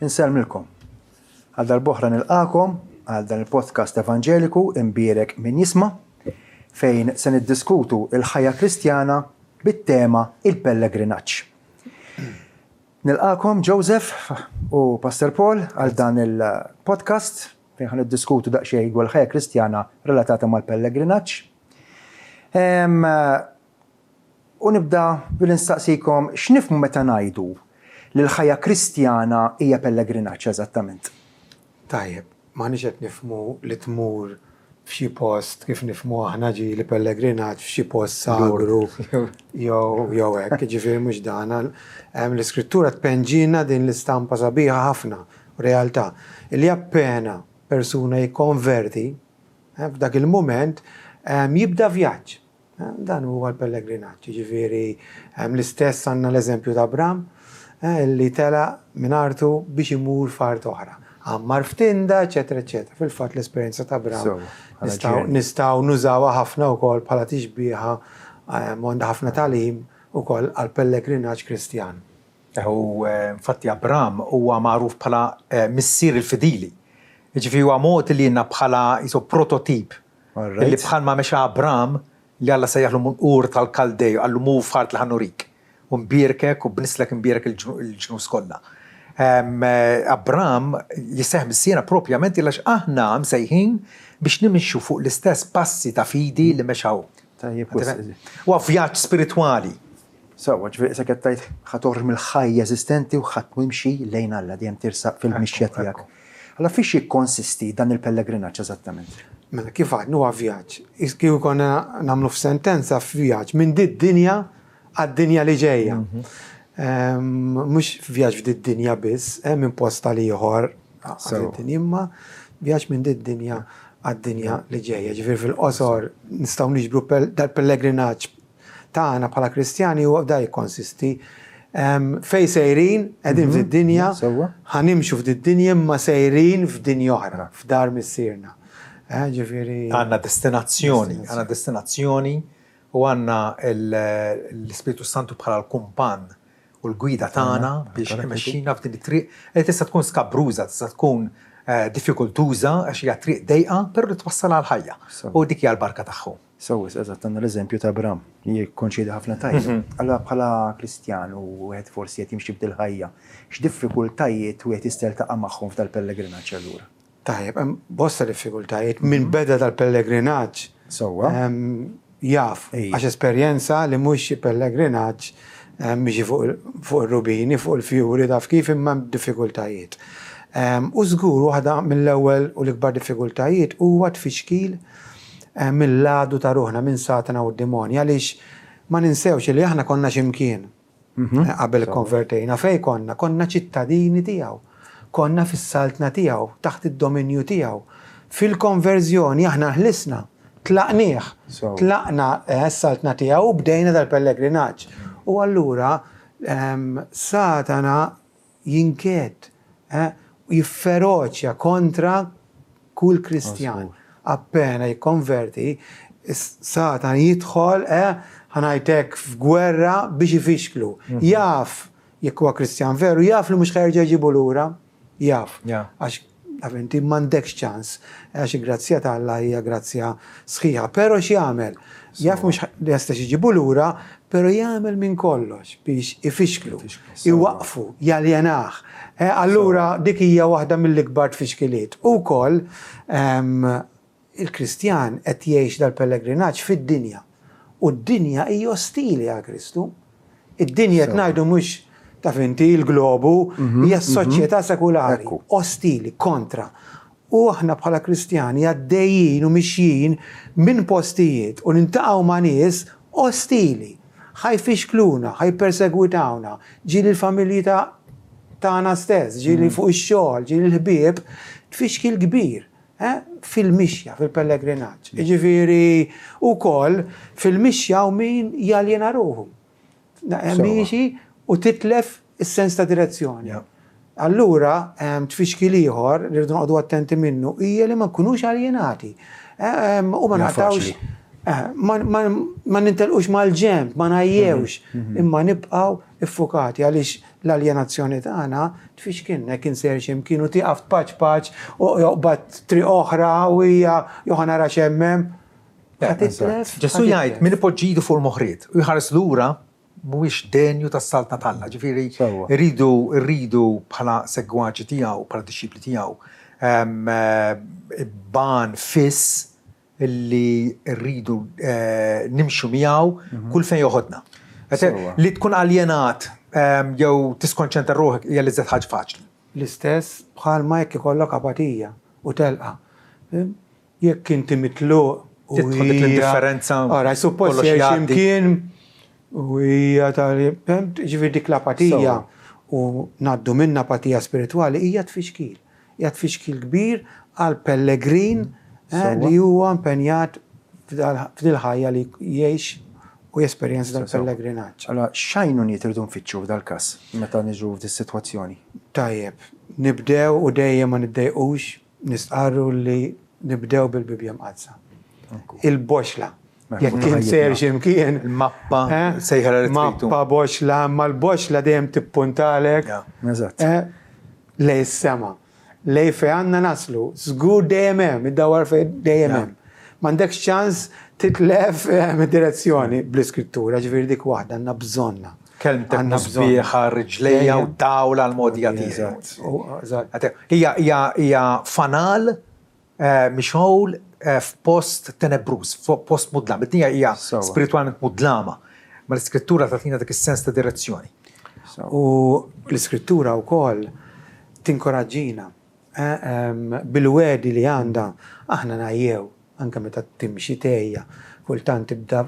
Inselmilkom. Għal dal-boħra nilqakom għal dan il-podcast Evangeliku imbierek min jisma' fejn se niddiskutu il-ħajja Kristjana bit-tema il-pellegrinaġġ. Nilqakom Joseph u Pastor Paul għal dan il-podcast fejn ħan niddiskutu daqsxejn dwar il-ħajja Kristjana relatata mal-pellegrinaġġ. U nibda bil-instaqsikom x'nifhmu meta ngħidu li l-ħajja Kristjana hija pellegrinaġġ eżattament. Tajjeb, ma nix qed nifhmu li tmur f'xi post kif nifhmu aħna li pellegrinaġġ f'xi post sagru jew hekk, jiġifieri mhux dan. L-Iskrittura tpenġina din l-istampa sabiħa ħafna realtà li appena persuna jikkonverti f'dak il-mument jibda vjaġġ. Dan huwa l-pellegrinaġġ, jiġifieri l-istess għandna l-eżempju ta' Abram li tela minn artu biex imur f'art oħra. Ammar f'tinda, eċetera, eċetera. Fil-fatt l-esperjenza ta' Abram nistgħu nużawha ħafna wkoll bħala tixbieħa għandha ħafna tagħlim ukoll għal pellegrinaġġ Kristjan. Infatti Abram huwa magħruf bħala missier il-fidili. Jiġifieri huwa mod li jiena bħala prototip li bħalma mexa Abram li Alla sejjaħlu minn Ur tal-Kaldej għallu mu f'art l-ħanurik. U mbierkek u bnislek mbierek il-ġnus kollha. Abram jisseħ missiera propjament għax aħna msejħin biex nimxu fuq l-istess passi ta' fidi li mexaw. U vjaġġ spiritwali. Ġifieri se kettajt ħatorħ mill-ħajja eżistenti u ħadd timxi lejn Alla dejjem tirsaq fil-mixja tiegħek. Alla fiex jikkonsisti dan il-pellegrinaġġ eżattament? Mela kif għadnu huwa vjaġġ. Kieku konna nagħmlu f'sentenza f'vjaġġ minn dinja għad-dinja li ġejja. Mhux vjaġġ f'did-dinja biss, minn posta li ieħor għad-dinja, imma vjaġġ minn dinja għad-dinja li ġejja. Ġifier fil-qosor nistgħu niġbru dal-pellegrinaġġ tagħna bħala Kristjani huwa da jikkonsisti fejn sejrin qegħdin f'did-dinja, ħanimxu f'did-dinja imma sejrin f'dinja oħra, f'dar missierna. Ġifieri għandna destinazzjoni u għandna l-Ispiritu Santu bħala l-kumpan u l-gwida tagħna biex imexxina f'din it-triq li tista' tkun skabruża, tista' tkun diffikultuża għax hija triq dejqa però li twassal għal ħajja. U dik hija l-barka tagħhom. Eżatt għandna l-eżempju ta' Abram li jikkonċidi ħafna tajjeb. Allura bħala Kristjan u wieħed forsi qed jimxi b'dil ħajja, x'diffikultajiet wieħed jisteltaqa' magħhom f'dal-pellegrinaġġ allura? Tajjeb, bosta diffikultajiet minn beda tal-pellegrinaġġ. Jaf, għax esperjenza li mhux pellegrinaġġ miġi fuq ir-rubini, fuq il-fjuri taf kif imma diffikultajiet. U żgur waħda mill-ewwel u l-ikbar diffikultajiet huwa tfixkil mill-ladu ta' ruħna minn Satana u d-demonja għaliex ma ninsewx li aħna konna x'imkien qabel konvertejna fejn konna ċittadini tiegħu. Konna fis-saltna tiegħu, taħt id-dominju tiegħu. Fil-konverżjoni aħna ħlisna, tlaqna s-saltna tiegħu u bdejna dal-pellegrinaġġ. U allura Satana jinked, jifferoċja kontra kull Kristjan. Appena jikkonverti, Satana jidħol ħanajtek f'gwerra biex ifixklu. Jaf jekk huwa Kristjan veru, jaf li mhux ħerġa' jġibu lura. Jaf, għax inti m'għandekx ċans, għax grazzja ta' Alla hija grazzja sħiħa, però x'jagħmel? Jaf mhux jista' jiġibu lura, però jagħmel minn kollox biex ifixklu, iwaqfu, jaljenah. Allura dik hija waħda mill-ikbar tfixkiliet. Ukoll il-Kristjan qed jgħix dal-pellegrinaġġ fid-dinja. U d-dinja hija ostili għal Kristu. Id-dinja qed ngħidu mhux taf inti il-globu hija s-soċjetà sekulari, ostili, kontra. U aħna bħala Kristjani għaddejjin u mixjin minn postijiet u nintaqgħu ma' nies ostili. Ħajfixkluna, ħajpersegwitawna, ġieli l-familji tagħna stess, ġieli fuq ix-xogħol, ġieli l-ħbieb, tfixkil kbir fil-mixja, fil-pellegrinaġġ. Jiġifieri wkoll fil-mixja u min jaljena ruħu. Miexi u titlef is-sens ta' direzzjoni. Allura, tfixkil ieħor li rridu noqogħdu attenti minnu hija li ma nkunux aljenati. U ma naqtawx ma nintelqux mal-ġemp, ma ngħajjewx, imma nibqgħu iffukati għaliex l-aljenazzjoni tagħna tfixkinna kien ser x'imkien u tieqaf paċ u joqbad tri oħra u hija joħa nara x'hemmem. Ġesu jgħid min ipoġġidu fuq il-moħħriet u jħares lura mhuwiex denju tas-saltna talla. Ġifieri rridu bħala segwaġi tiegħu, bħala dixxipli tiegħu ban fiss illi rridu nimxu miegħu kull fejn joħodna. Li tkun aljenat jew tiskonċentra ruħek hija li żed ħaġa faċli. L-istess bħalma jekk ikollok apatija u telqa. Jekk inti mitluq u tidħol dik l-indifferenza. Ora, suppost x'imkien u hija ġifieri dik l-apatija u ngħaddu minn apatija spiritwali hija tfixkil. Hija tfixkil kbir għal pellegrin li huwa impenjat f'dil ħajja li jgħix u jesperjenza tal-pellegrinaġġ. Allora, x'għajnuniet irridu nfittxu f'dal-każ meta niġu f'dis-sitwazzjoni? Tajjeb, nibdew u dejjem ma niddejqux nistqarru li nibdew bil-bibja mqazza. Il-boxla. Jekk kien ser x'imkien. Il-mappa sejħa li mappa boxla, ma l-boxla dejjem tippuntalek. Eżatt. Lej is-sema. Lej fejn għandna naslu. Żgur dejjem hemm, id-dawar fejn dejjem hemm. M'għandekx ċans titlef mid-direzzjoni bl-iskrittura, ġifieri dik waħda għandna bżonna. Kelmtek musbieħa, riġlejja u dawla l-modija tiegħek. Hija fanal mixħol f'post tenebrus, f'post mudlam. Id-dinja hija spiritualment mudlama, ma l-iskrittura tagħtina dik is-sens ta' direzzjoni. U l-iskrittura wkoll tinkoraġġina bil-wedi li għandha aħna ngħajjew anke meta timxi tejja kultant tibda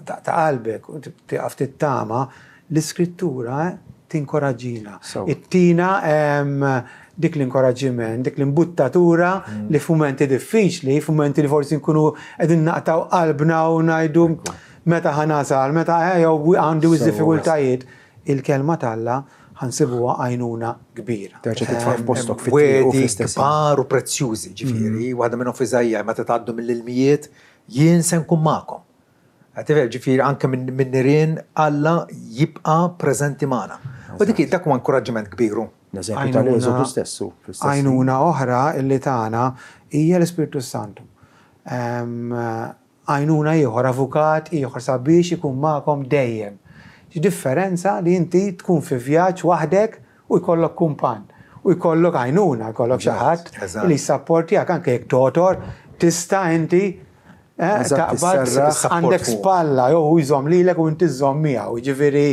ta' qalbek u tieqaf tittama l-iskrittura tinkoraġġina. Ittina dik l-inkoraġġiment, dik l-imbuttatura li f'mumenti diffiċli, f'mumenti li forsi nkunu qegħdin naqtaw qalbna u ngħidu meta ħanasal, meta jew għandi diffikultajiet, il-kelma talla ħansibuha għajnuna kbira. Terġa' titfa' f'postok wedi kbar u prezzjużi, ġifieri, waħda minnhom f'Iżajja meta tgħaddu mill-ilmijiet jien se nkun magħkom. Ġifieri anke minn nirien Alla jibqa' preżenti magħna. U dak huwa inkoraġġiment kbiru. L-eżempju tal-Eżodu stessu. Għajnuna oħra illi tagħna hija l-Ispiritu Santu. Għajnuna ieħor avukat ieħor sabiex ikun magħkom dejjem. Differenza li inti tkun fi vjaġġ waħdek u jkollok kumpan u jkollok għajnuna, jkollok xi ħadd li jsapportjak anke jekk totor tista' inti taqbad għandek spalla jew jżomm lilek u inti żżomm miegħu. Jiġifieri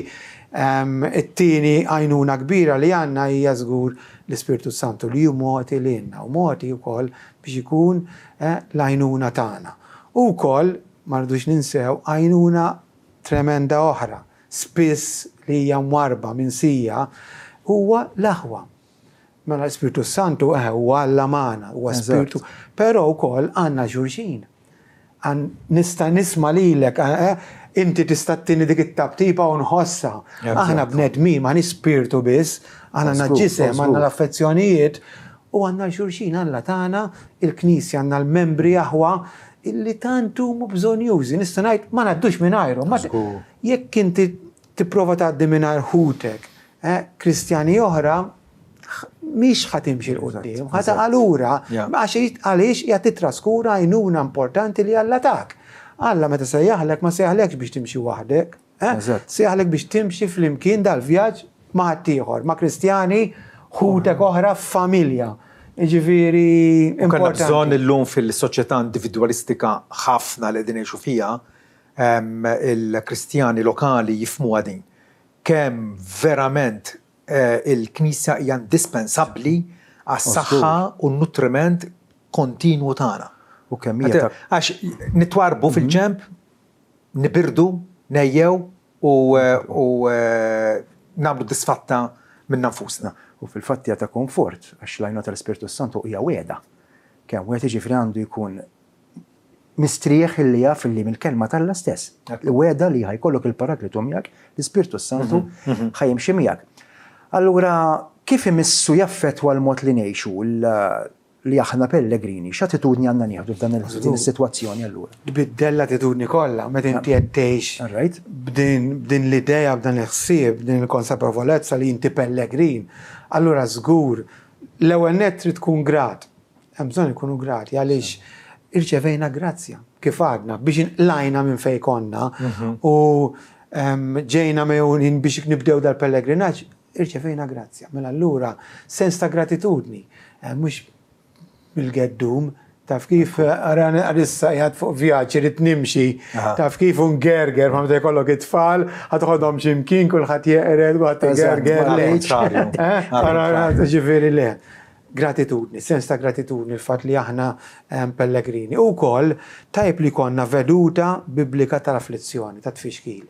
it-tieni għajnuna kbira li għandna hija żgur l-Ispiritu Santu li hu moti lilna u moti wkoll biex ikun l-għajnuna tagħna. U wkoll ma rridux ninsew għajnuna tremenda oħra. Spiss li hija mwarba minn sija huwa l-aħwa. Mela l-Ispiritu Santu huwa Alla magħna, huwa Spiritu, però wkoll għandna xulxin. Nista' nisma' lilek, inti tista' tini dik it-tabtiba u nħossa. Aħna bnedmin ma nispirtu biss, aħna naġġisem, għandna l-affezzjonijiet u għandna xulxin Alla tagħna, il-Knisja għandna l-membri aħwa illi tantu mu bżonjużi, nista' ngħid ma ngħaddux mingħajrhom. Jekk inti tipprova tgħaddi mingħajr ħutek, Kristjani oħra mhix ħatimxi l qudiem, ħata allura għaliex hija titraskura għajnuna importanti li Alla tak. Alla meta sejjaħlek ma sejjaħlekx biex timxi waħdek, sejjaħlek biex timxi flimkien dal-vjaġġ ma' ħadd ieħor, ma' Kristjani ħutek oħra f'familja. Ġifieri importanti. Kanna bżonn illum fil-soċjetà individwalistika ħafna li qegħdin ngħixu fiha il-Kristjani lokali jifhmuha din. Kemm verament il-Knisja hija indispensabbli għas-saħħa u n-nutriment kontinwu tagħna. U kemm hija għax nitwarbu fil-ġemp, nibirdu, nejjew u nagħmlu disfatta minn nfusna. U fil-fatt hija ta' komfort għax l-għajnuna tal-Ispiritu Santu hija wiegħda. Kemm wieħed jiġifieri għandu jkun mistrieħ illi jaf illi mill-kelma tal-Alla stess. Wiegħda li ħajkollok il-Parakletu miegħek, l-Ispiritu Santu ħajimxi miegħek. Allura kif imissu jaffettwa l-mod li ngħixu li aħna pellegrini, x'attitudni għandna nieħdu f'dan is-sitwazzjoni allura? Tbiddel l-attitudni kollha, meta inti qed tgħix b'din l-idea, b'dan il-ħsieb, b'din il-konsapevolezza li inti pellegrin. Allura żgur l-ewwel nett trid tkun grat. Hemm bżonn ikunu grati għaliex irċevejna grazzja kif għadna biex inqlajna minn fejn konna u ġejna mewnin biex nibdew dal-pellegrinaġġ, irċevejna grazzja. Mela allura sens ta' gratitudni, mhux bil-geddum, taf kif għarissa jgħad fuq vjaġġ irid nimxi, taf kif un gerger, ma meta jkollok it-tfal, ħadħodhom x'imkien kulħadd jeqred u ħadd gerger ġifieri le. Gratitudni, sens ta' gratitudni, il-fatt li aħna pellegrini. U wkoll tajb li konna veduta biblika tal-afflizzjoni, ta' tfixkil.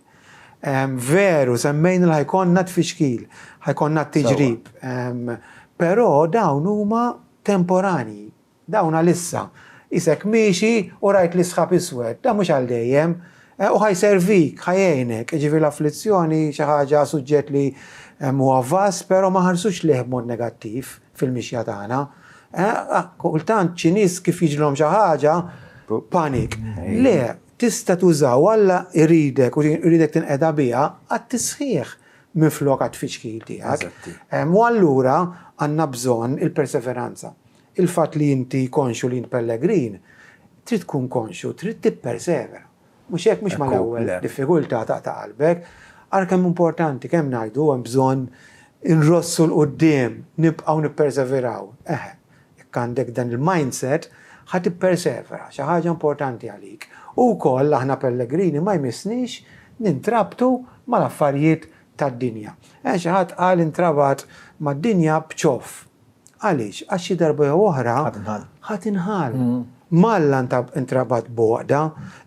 Veru, semmejn li ħajkonna tfixkil, ħajkonna t-tiġrib. Però dawn huma temporani, dawn għalissa. Isek miexi u rajt li sħab iswed, da mhux għal dejjem, u ħajservik, ħajjejnek, ġifi l-afflizzjoni xi ħaġa suġġett li huwa vass, però ma ħarsux lih b'mod negattiv fil-mixja tagħna. Kultant xi nies kif jiġilhom xi ħaġa panik. Le, tista' tużaw Alla iridek u iridek tinqeda biha għat-tisħiħ minflok għat-tfixkil tiegħek. U allura għandna bżonn il-perseveranza. Il-fatt li inti konxu li pellegrin, trid tkun konxu, trid tippersevera. Mhux hekk mhux mal-ewwel diffikultà ta' qalbek, għal kemm importanti kemm ngħidu hemm bżonn inrossu l-qudiem, nibqgħu nipperseveraw. Jekk għandek dan il-mindset, ħad tippersevera, xi ħaġa importanti għalik. U wkoll aħna pellegrini ma jmissniex nintrabtu mal-affarijiet tad-dinja. Xi ħadd qal intrabat mad-dinja b'ċoff. Għaliex, għax xi darba oħra ħadd inħal. Malla intrabat boqda,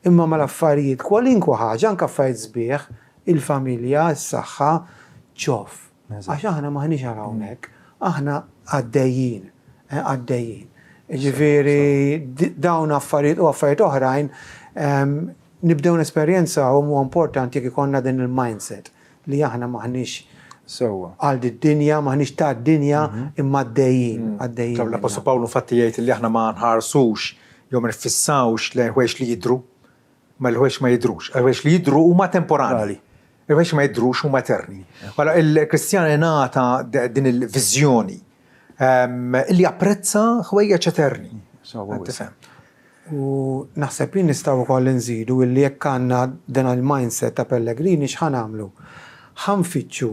imma mal-affarijiet kwalinkwa ħaġa anke affarijiet sbieħ, il-familja, s-saħħa, ċoff. Għax aħna maħniex hawnhekk, aħna għaddejjin. Ġifieri dawn affarijiet u affarijiet oħrajn nibdew nesperjenza u huwa importanti jekk ikollna din il-mindset li aħna maħniex għal d-dinja, maħniex ta' d-dinja imma għaddejjin. L-Apostol Pawlu infatti jgħid li aħna ma nħarsux jew ma nfissawx l-ħwejx li jidhru, ma l-ħwejx ma jidhrux. L-ħwejx li jidhru huma temporani. Il-ħwejx ma jidhrux huma eterni. Wara il-Kristjan ingħata din il-viżjoni li apprezza ħwejjeġ eterni. U naħseb li nistgħu wkoll inżidu illi jekk għandna dan il-mindset ta' pellegrini x'ħan nagħmlu? Ħanfittxu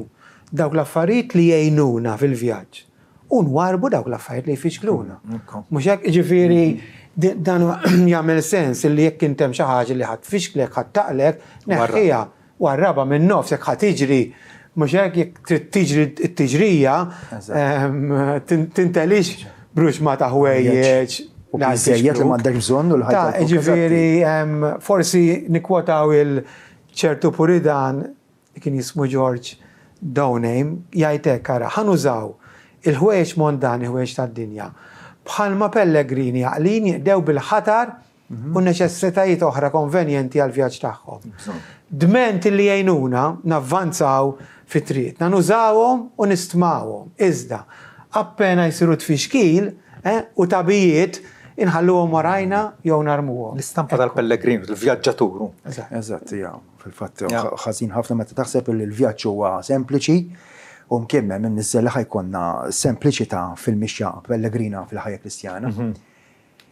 dawk l-affarijiet li jgħinuna fil-vjaġġ u nwarbu dawk l-affarijiet li jfixkluna. Mhux hekk ġifieri dan jagħmel sens illi jekk intem xi ħaġa li ħadd tfixklek, ħadd taqlek, neħħiha warraba minn nofs jekk ħadd tiġri, mhux hekk jekk trid tiġri t-tiġrija tintelix bruxma ta' ħwejjeġ. Żejjed li m'għandek bżonn u l-ħajja. Ġifieri forsi nikwotaw il-ċertu Puritan kien jismu George Downey jgħid hekk ara ħanużaw il-ħwejjeġ mondani, ħwejjeġ tad-dinja. Bħalma pellegrini għaqlin jaqdew bil-ħatar u neċessitajiet oħra konvenjenti għal vjaġġ tagħhom. Dment li jgħinuna navvanzaw fit-triq, nużawhom u nistmawhom. Iżda appena jsiru tfixkil u tabijiet inħalluhom warajna jew narmuhom. L-istampa tal-pellegrin, il-vjaġġaturu. Eżatt, fil-fatt ħażin ħafna meta taħseb li l-vjaġġ huwa sempliċi u mkemmem minn niżel ħajkonna sempliċità fil-mixja pellegrina fil-ħajja Kristjana.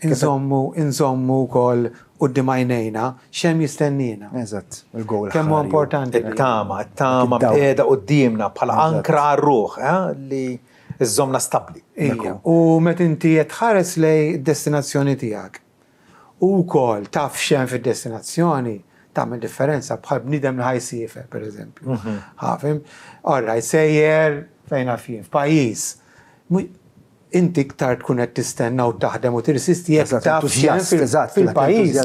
Inżommu wkoll quddiem għajnejna x'hemm jistennina. Eżatt, il-gowl. Kemm huwa importanti. It-tama bqiegħda qudiemna bħala ankra għar-ruħ li iżżommna stabbli. U meta inti qed tħares lej id-destinazzjoni tiegħek u wkoll taf x'hemm fid-destinazzjoni tagħmel differenza bħal bniedem li ħajsiefer pereżempju. Ħafim, orra jsejjer fejn għalfin f'pajjiż. Inti iktar tkun qed tistenna u taħdem u tirsisti jekk taf fil-pajjiż.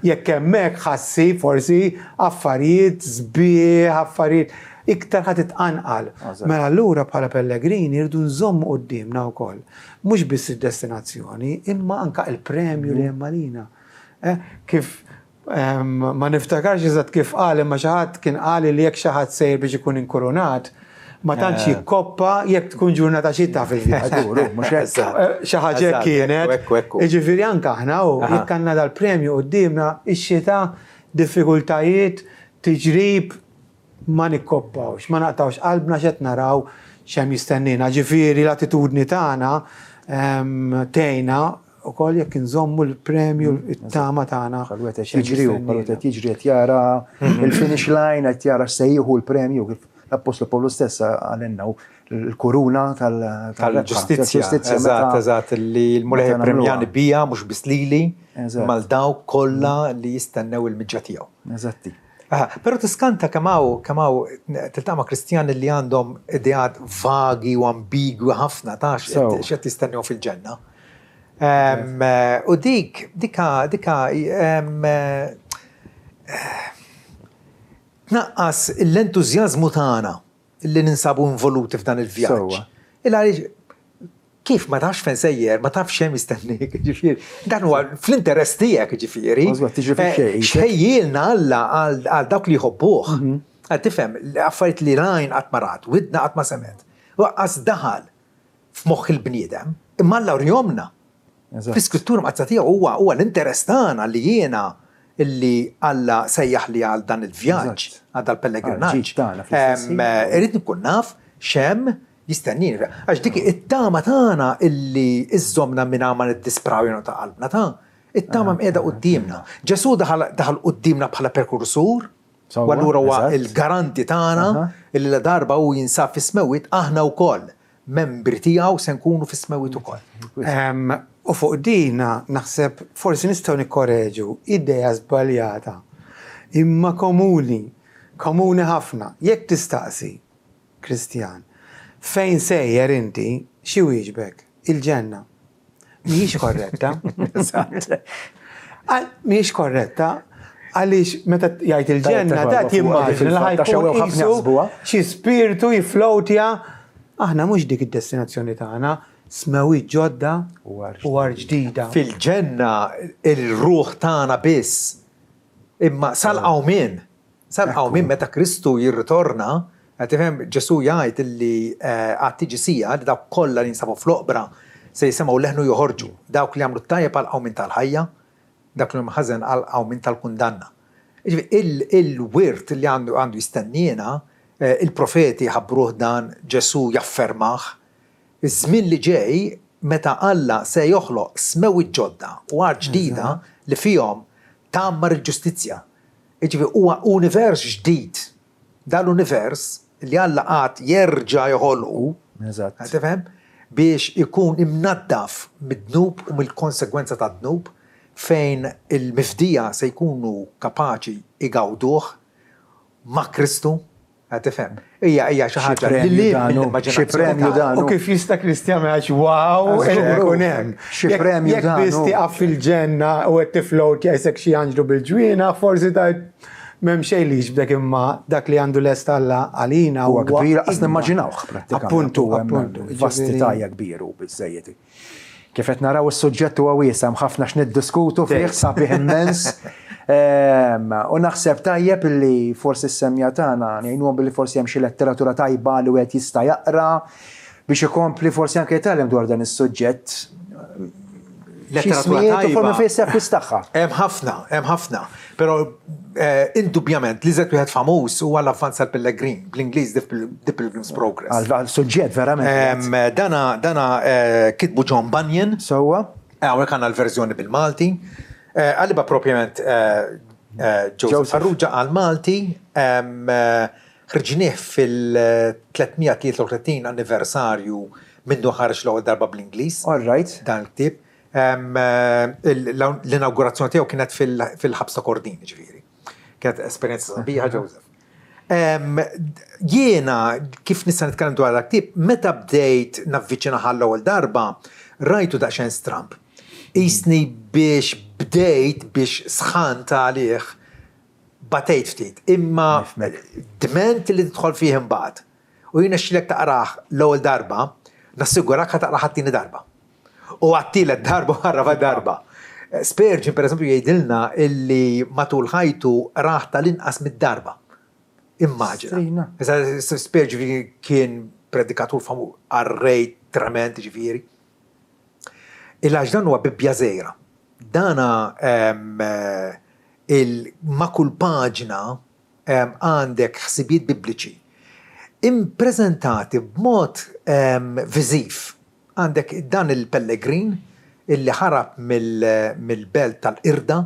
Jekk hemmhekk ħassi forsi affarijiet sbieħ, affarijiet iktar ħadd itqanqal. Mela allura bħala pellegrini irdu nżommu qudiemna wkoll. Mhux biss id-destinazzjoni, imma anke il-premju li hemm għalina. Kif ma niftakarx eżatt kif qal imma xi ħadd kien qal li jekk xi ħadd sejr biex ikun inkurunat, ma tantx jikkoppa jekk tkun ġurnata xita fil-vjaġġ. Xi ħaġa kienet. Jiġifieri anke aħna jekk għandna dal-premju qudiemna x-xita, diffikultajiet, tiġrib ma nikkoppawx, ma naqtawx qalbna x'qed naraw x'hemm jistennina. Ġifieri l-attitudni tagħna tgħinna ukoll jekk inżommu l-premju it-tama tagħna. Ħalwet qed jiġri u ħalwet qed jiġri qed jara il-finish line qed jara x'sejħu l-premju kif l-Apostlu Pawlu stess għalenna l-kuruna tal-ġustizzja. Eżatt, li l-mulej premjani bija mhux biss lili mal-dawk kollha li jistennew il-miġġa tiegħu. Eżatti. Però tiskanta kamaw tiltama Kristjani li għandhom ideat vagi u ambigwi ħafna ta' x'qed jistennew fil-ġenna. U dika tnaqqas l-entużjażmu tagħna li ninsabu involuti f'dan il-vjaġġ. Kif ma tafx fejn sejjer, ma tafx hemm jistennik, ġifieri. Dan huwa fl-interess tiegħek, ġifieri. Xejjilna Alla għal dawk li jħobbuh. Tifhem, affarijiet li rajn qatt ma rat, widna qatt ma semet. Waqqas daħal f'moħħ il-bniedem, imma Alla rjomna. Fl-iskrittura maqazzatija huwa l-interess tagħna li jiena illi Alla sejjaħ li għal dan il-vjaġġ, għal dal-pellegrinaġġ. Irrid nkun naf x'hemm jistennini. Għax dik it-tama tagħna illi iżżomna minn ma niddispraw ta' qalbna ta' it-tama mqiegħda qudiemna. Ġesu daħal qudiemna bħala perkursur, u allura huwa il-garanti tagħna illi la darba hu jinsab fis-smewit aħna wkoll membri tiegħu se nkunu fis-smewit ukoll. U fuq dina naħseb forsi nistgħu nikkoreġu idea żbaljata imma komuni ħafna. Jekk tistaqsi Kristjan fejn sejjer inti xi wieġbek il-ġenna. Mhijiex korretta. Mhijiex korretta għaliex meta jgħid il-ġenna ta' timmaġina li ħajkun qisu xi spiritu jiflowtja. Aħna mhux dik id-destinazzjoni tagħna, smewiet ġodda u war ġdida. Fil-ġenna il-ruħ tagħna biss. Imma salqgħu min meta Kristu jirritorna. Tifhem Ġesu jgħid illi għad tiġi sija li dawk kollha li jinsabu fl-oqbra se jisimgħu leħnu joħorġu. Dawk li jagħmlu t-tajjeb għalqgħu minn tal-ħajja, dawk li ħażen għalqgħu minn tal-kundanna. Il-wirt li għandu jistennina, il-profeti ħabbruh dan Ġesu jaffermah. Iż-żmien li ġej meta Alla se joħloq smewit ġodda u għar ġdida li fihom tagħmmar il-ġustizzja. Huwa univers ġdid. Dal-univers li Alla qatt jerġa' joħolqu, tifhem, biex ikun imnaddaf mid-dnub u mill-konsegwenza tad-dnub fejn il-mifdija se jkunu kapaċi igawduh ma' Kristu, tifhem. Hija xi ħaġa li xi premju dan. U kif jista' Kristjan għax wow ikun hemm. Xi premju dan. Jekk biss tieqaf fil-ġenna u qed tiflowt jgħisek xi anġlu bil-ġwiena, forsi ta' m'hemm xejn li jixbdek imma dak li għandu lest Alla għalina huwa kbir qas nimmaġinawh prattikament. Appuntu. Vastità kbiru biżejjed. Kif qed naraw is-suġġett huwa wiesa' ħafna x'niddiskutu fih sabiħ immens. U naħseb tajjeb illi forsi s-semja tagħna ngħinuhom billi forsi hemm xi letteratura tajba li wieħed jista' jaqra biex ikompli forsi anke jitgħallem dwar dan is-suġġett. Letteratura tajba. Forma fejn se jistagħha. Hemm ħafna. Però indubjament li żed wieħed famuż huwa l-Avvanz tal-Pellegrin, bl-Ingliż The Pilgrim's Progress. Għal-suġġett verament. Dana kitbu John Bunyan. Sewwa. Hawnhekk għandna l-verżjoni bil-Malti. Għaliba propjament Joseph Farrugia għal-Malti. Ħriġnieh fil-333 anniversarju mindu ħareġ l-ewwel darba bl-Ingliż. All right. Dan il-ktieb. L-inaugurazzjoni tiegħu kienet fil-ħabs ta' Kordin, ġifieri. Kienet esperjenza sabiħa Joseph. Jiena kif nista' nitkellem dwar dak-ktieb, meta bdejt navviċina ħall-ewwel darba, rajtu daqsxejn stramp. Qisni biex bdejt biex sħant għalih batejt ftit. Imma dment li tidħol fih imbagħad. U jiena xilek taqrah l-ewwel darba, nassigurak ħa taqrah ħadd-tieni darba. U għattilet darba u ħarrava darba. Spurgeon, per eżempju, jgħidilna illi matul ħajtu raħ tal-inqas mid-darba. Immaġina. Spurgeon kien predikatur famu arrej trement ġifieri. Il-għax dan huwa Bibbja żgħira. Dana ma' kull paġna għandek ħsibiet bibliċi. Impreżentati b'mod viżiv. Għandek dan il-pellegrin illi ħarab mill-belt tal-Irda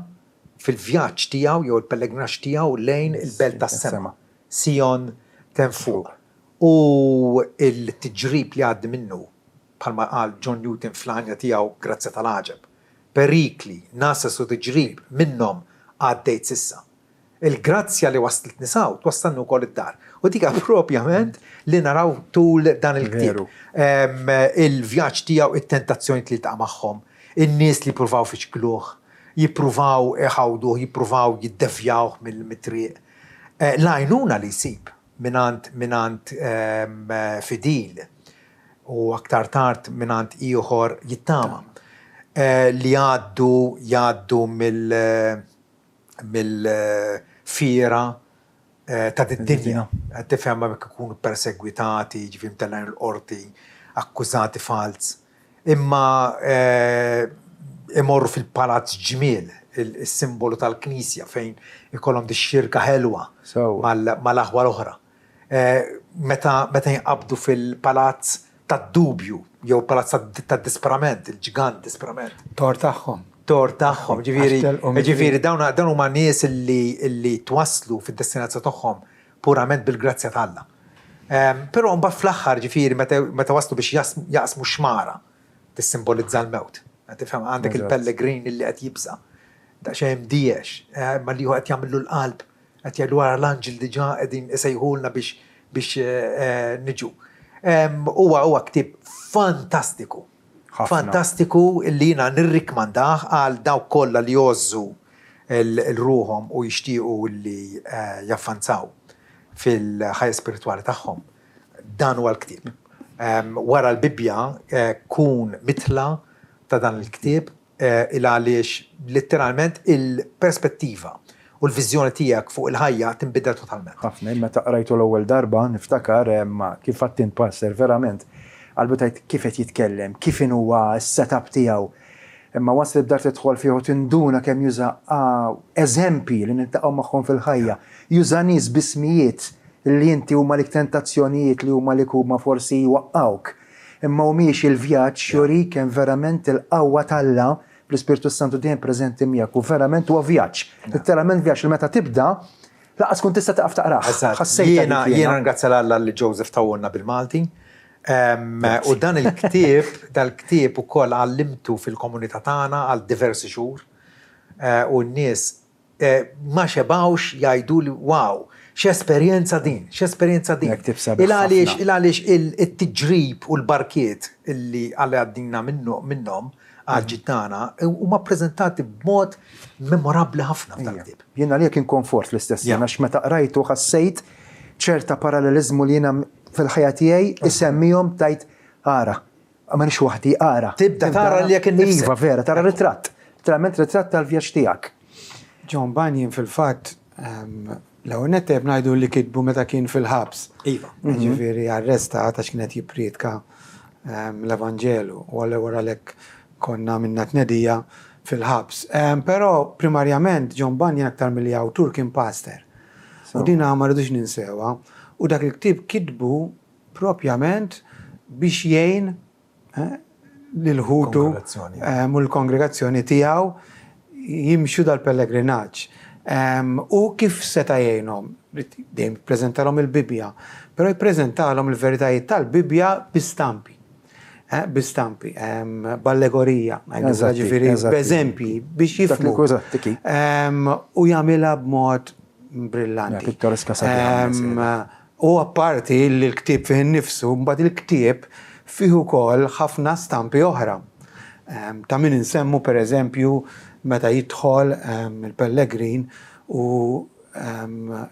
fil-vjaġġ tiegħu jew il-pellegrinaġġ tiegħu lejn il-belt tas-sema. Sion tenfuq. U il-tiġrib li għaddi minnu bħalma qal John Newton fl-ħanja tiegħu Grazzja tal-Aġeb. Perikli, nasas u tiġrib minnhom għaddejt sissa. Il-grazzja li waslet nisaw twassalnu wkoll id-dar. U dika propjament li naraw tul dan il-ktieb. Il-vjaġġ tiegħu it-tentazzjoni li ltaqa' magħhom, in-nies li jippruvaw fiċkluh, jippruvaw iħawduh, jippruvaw jiddevjawh mill-triq. L-għajnuna li jsib minant fidil u aktar tard minant ieħor jittama li jgħaddu mill-fiera ta' d-dinja. Tifhem ma ikunu persegwitati, ġifim tellajn l-qorti, akkużati fals. Imma imorru fil-palazz ġmiel, il-simbolu tal-Knisja fejn ikollhom dix-xirka ħelwa mal-aħwa l-oħra. Meta jinqabdu fil-palazz tad-dubju, jew palazz tad-disperament, il-ġigant disperament. Tor tagħhom. Ġifieri dawn huma nies illi twasslu fid-destinazzja tagħhom purament bil-grazzja t'Alla. Però mbagħad fl-aħħar ġifieri meta waslu biex jaqsmu xmara tissimbolizza l-mewt. Tifhem għandek il-pellegrin illi qed jibża. Daqsxejn mdiex, ma li qed jagħmlu l-qalb, qed jgħidu wara l-anġel diġà qegħdin isejħulna biex niġu. Huwa ktieb fantastiku. Fantastiku li jiena nirrikmandah għal dawk kollha li jożżu l-ruhom u jixtiequ li jaffanzaw fil-ħajja spiritwali tagħhom. Dan huwa l-ktieb. Wara l-Bibbja kun mitla ta' dan il-ktieb għaliex letteralment il-perspettiva u l-viżjoni tiegħek fuq il-ħajja tinbidel totalment. Ħafna, meta qrajtu l-ewwel darba niftakar kif għadt passer verament qalbu tajt kif qed jitkellem, kif huwa s-setup tiegħu. Imma once li bdar tidħol fih u tinduna kemm juża eżempji li niltaqgħu magħhom fil-ħajja, juża nies bismijiet li inti huma lik tentazzjonijiet li huma lik huma forsi jwaqqawk. Imma mhumiex il-vjaġġ jurik hemm verament il-qawwa t'Alla bl-Ispirtu Santu dejjem preżenti miegħek u verament huwa vjaġġ. Letteralment vjaġġ li meta tibda laqas tkun tista' taqaf taqrah. Jiena ringrazzja Alla li Joseph tawwolna bil-Malti. U dan il-ktieb ukoll għallimtu fil-komunità tagħna għal diversi xhur. U n-nies ma xebgħux jgħiduli wow, x'esperjenza din. Il-għaliex it-tiġrib u l-barkiet illi għalli għaddina minnhom għal-ġittana huma ppreżentati b'mod memorabbli ħafna f'tal-ktieb. Jiena għalija kien konfort fl-istess jien għax meta qrajtu ħassejt ċerta paralleliżmu li jiena fil-ħajja tiegħi isemmihom tajt ara. Ma nix waħdi ara. Tibda tara li jekk innifsek. Iva vera, tara ritratt. Literalment ritratt tal-vjaġġ tiegħek. John Bunyan fil-fatt l-ewwel nett ngħidu li kitbu meta kien fil-ħabs. Iva. Ġifieri arrestat għax kienet jippriedka l-Evanġelu u wara lek konna minna tnedija fil-ħabs. Però primarjament John Bunyan aktar milli awtur kien pastor. U din ma rridux ninsewa. U dak il-ktieb kitbu propjament biex jgħin lil-ħutu u l-kongregazzjoni tiegħu jimxu dal-pellegrinaġġ. U kif seta' jgħinhom? Dejjem jippreżentalhom il-Bibbja, però jippreżentalhom il-veritajiet tal-Bibbja bistampi. Bistampi, b'allegorija, b'eżempji biex jifhmu. U jagħmilha b'mod brillanti. Pittoreska sabiħa. U apparti l-ktieb fih innifsu, mbagħad il-ktieb fih ukoll ħafna stampi oħra. Ta' min insemmu pereżempju meta jidħol il-pellegrin u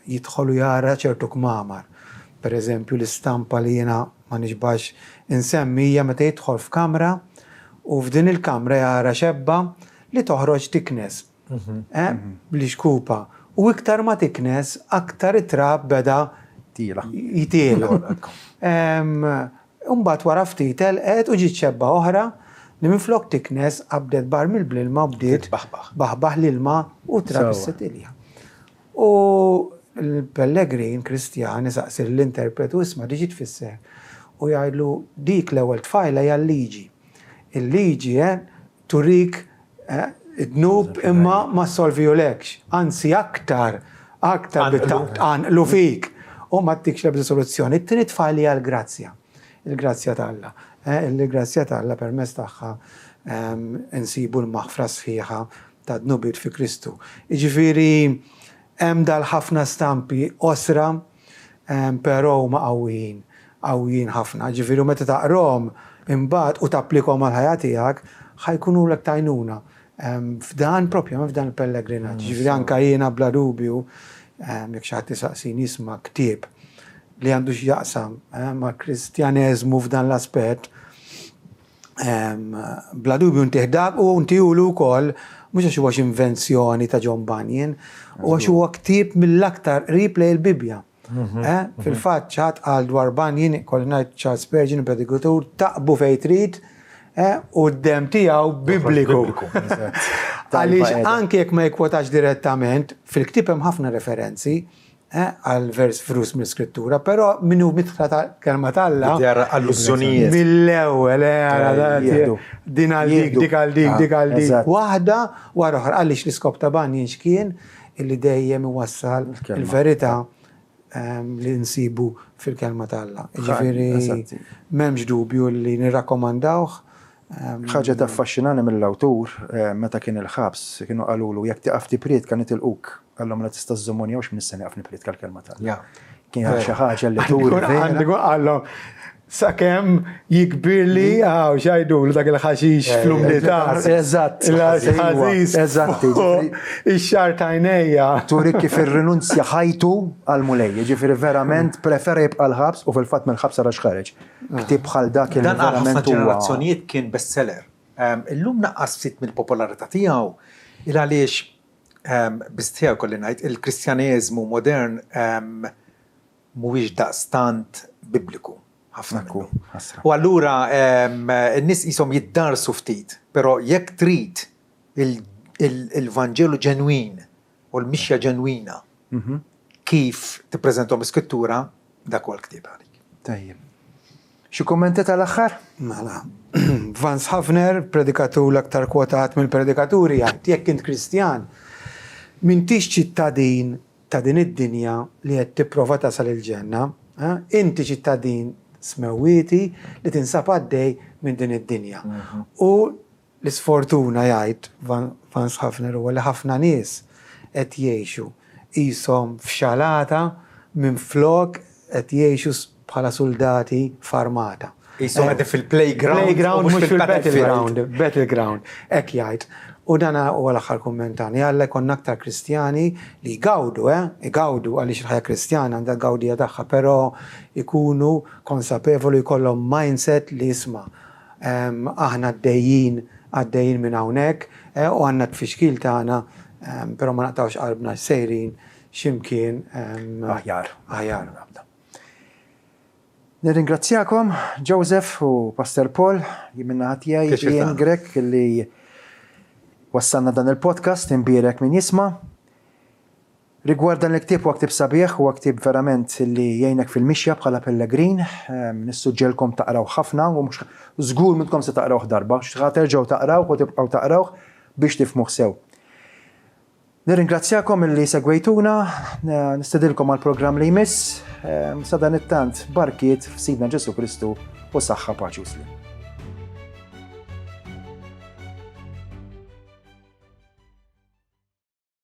jidħol u jara ċertu kmamar. Pereżempju l-istampa li jiena ma nixbax insemmi hija meta jidħol f'kamra u f'din il-kamra jara xebba li toħroġ tiknes. Bli xkupa. U iktar ma tiknes, aktar it-trab beda jitielu. Umbat wara ftit telqet u ġiet xebba oħra li minflok tiknes qabdet bar mill-bl-ilma u bdiet baħbaħ l-ilma u trab is-settilja. U l-Pellegrin Kristjan isaqsir l-interpretu isma' diġi tfisser. U jgħidlu dik l-ewwel tfajla hija l-liġi. Il-liġi turik id-nub imma ma solvijolekx. Anzi aktar għanqlu fik. U ma t-tikx lebda soluzzjoni. It-tieni tfajla hija l-grazzja. Il-grazzja t'Alla. Il-grazzja t'Alla permezz tagħha insibu l-maħfra sħiħa ta' dnubiet fi Kristu. Jiġifieri hemm dal-ħafna stampi osra però huma qawwijin ħafna. Ġifieri meta taqrom imbagħad u tapplikhom għal-ħajja tiegħek ħajkunu lek tajnuna. F'dan propju f'dan il-pellegrinaġġ. Ġifieri anke jiena bla dubju jekk xi ħadd isaqsini jisma' ktieb li għandu x'jaqsam ma' Kristjaneżmu f'dan l-aspett bla dubju ntieħdak u ntiegħulu wkoll mhux għax huwa invenzjoni ta' John Bunyan u għax huwa ktieb mill-aktar qrib lejn il-Bibja. Fil-fatt ċatt għal dwar Bunyan kolli ngħid Charles Spurgeon predikatur taqbu fejn trid u d-dem tiegħu bibliku. Għaliex anke jekk ma jkwotax direttament fil-ktieb hemm ħafna referenzi għal vers frus mill-skrittura, però minnu mitħla ta' kelma t'Alla. Allużjonijiet. Mill-ewwel din għal dik għal dik. Waħda wara oħra għaliex l-iskop ta' Bunyan x'kien illi dejjem iwassal il-verità li nsibu fil-kelma t'Alla. Ġifieri m'hemmx dubju li nirrakkomandawh. Ħaġa taffaxxinani mill-awtur meta kien il-ħabs kienu qalulu jekk tiqaf tipried kan itilquk. Għallhom la tista' żżommuni jew x'min nista' niqaf nipried kal-kelma t'Alla. Kien xi ħaġa li tur għallhom sakemm jikbirli xajdulu dak il-ħaxix fl-umdità. Eżatt. Eżatt. Ix-xar ta' għajnejja. Turik kif irrinunzja ħajtu għal-mulej. Ġifieri verament prefera jibqa' l-ħabs u fil-fatt mill-ħabs ara x'ħareġ. Ktieb bħal dak il verament huwa. Ġenerazzjonijiet kien bestseller. Illum naqqas ftit mill-popolarità tiegħu il għaliex bistiew kolli ngħid il-Kristjaneżmu modern mhuwiex daqstant bibliku. U allura n-nies qishom jiddarsu ftit, però jekk trid il-Vanġelu ġenwin u l-mixja ġenwina kif tippreżenthom l-Skrittura dak huwa l-ktieb għalik. Tajjeb. Xi kummenti tal-aħħar? Mela. Vance Havner, predikatur l-aktar kwotat mill-predikaturi, jgħid jekk int Kristjan m'intix ċittadin ta' din id-dinja li qed tipprova tasal il-ġenna, inti ċittadin smewwieti li tinsab għaddej minn din id-dinja. U l-isfortuna jgħid Vance Havner huwa li ħafna nies qed jgħixu qishom f'xalata minn flok qed jgħixu bħala soldati f'armata. Qishom qegħdin fil-playground mhux fil-battleground. Battleground. Hekk jgħid. U dana huwa l-aħħar kummentani, Alla jkollna aktar Kristjani li jgawdu għaliex il-ħajja Kristjana għandha gawdija tagħha, però ikunu konsapevoli jkollhom mindset li jisma' aħna għaddejjin minn hawnhekk u għandna t-fixkil tagħna, però ma naqtawx qalbna sejrin x'imkien aħjar. Nirringrazzjakom Joseph u Pastor Paul minna ħatijaj jien Grek li wassalna dan il-podcast imbierek min jisma. Rigward dan l-ktib huwa ktib sabiħ, huwa ktib verament li jgħinek fil-mixja bħala pellegrin, nissuġġelkom taqraw ħafna u mhux żgur minnkom se taqrawh darba, terġgħu taqrawh u tibqgħu taqrawh biex tifhmuh sew. Nirringrazzjakom illi segwejtuna, nistedilkom għal-programm li jmiss, sa dan it-tant barkiet f'Sidna Ġesu Kristu u saħħa paċi u slim.